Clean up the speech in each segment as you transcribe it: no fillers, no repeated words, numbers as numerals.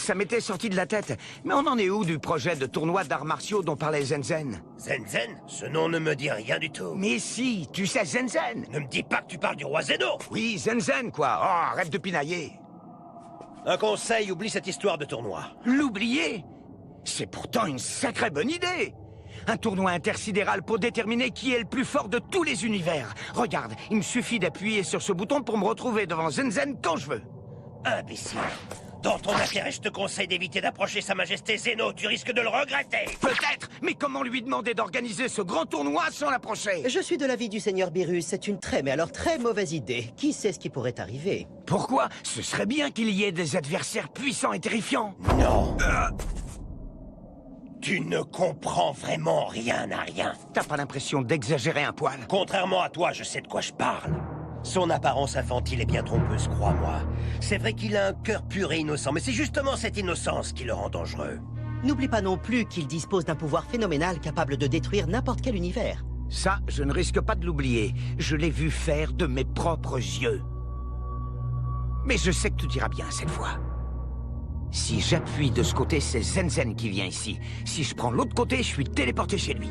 ça m'était sorti de la tête. Mais on en est où du projet de tournoi d'arts martiaux dont parlait Zenzen? Zenzen? Ce nom ne me dit rien du tout. Mais si, tu sais Zenzen. Ne me dis pas que tu parles du roi Zeno. Oui, Zenzen, quoi. Oh, arrête de pinailler. Un conseil, oublie cette histoire de tournoi. L'oublier? C'est pourtant une sacrée bonne idée. Un tournoi intersidéral pour déterminer qui est le plus fort de tous les univers. Regarde, il me suffit d'appuyer sur ce bouton pour me retrouver devant Zenzen quand je veux. Imbécile. Dans ton intérêt, je te conseille d'éviter d'approcher Sa Majesté Zeno. Tu risques de le regretter. Peut-être, mais comment lui demander d'organiser ce grand tournoi sans l'approcher? Je suis de l'avis du seigneur Beerus, c'est une très, mais alors très mauvaise idée. Qui sait ce qui pourrait arriver? Pourquoi? Ce serait bien qu'il y ait des adversaires puissants et terrifiants. Non. Tu ne comprends vraiment rien à rien. T'as pas l'impression d'exagérer un poil? Contrairement à toi, je sais de quoi je parle. Son apparence infantile est bien trompeuse, crois-moi. C'est vrai qu'il a un cœur pur et innocent, mais c'est justement cette innocence qui le rend dangereux. N'oublie pas non plus qu'il dispose d'un pouvoir phénoménal capable de détruire n'importe quel univers. Ça, je ne risque pas de l'oublier. Je l'ai vu faire de mes propres yeux. Mais je sais que tout ira bien cette fois. Si j'appuie de ce côté, c'est Zenzen qui vient ici. Si je prends l'autre côté, je suis téléporté chez lui.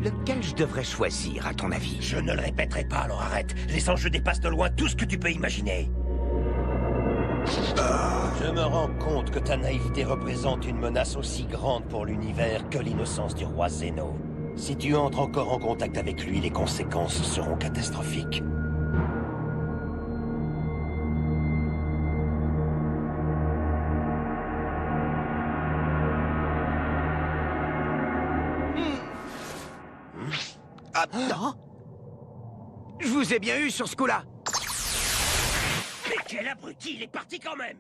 Lequel je devrais choisir, à ton avis? Je ne le répéterai pas, alors arrête. Les enjeux dépassent de loin tout ce que tu peux imaginer. Je me rends compte que ta naïveté représente une menace aussi grande pour l'univers que l'innocence du roi Zeno. Si tu entres encore en contact avec lui, les conséquences seront catastrophiques. Ah, non. Je vous ai bien eu sur ce coup-là. Mais quel abruti, il est parti quand même!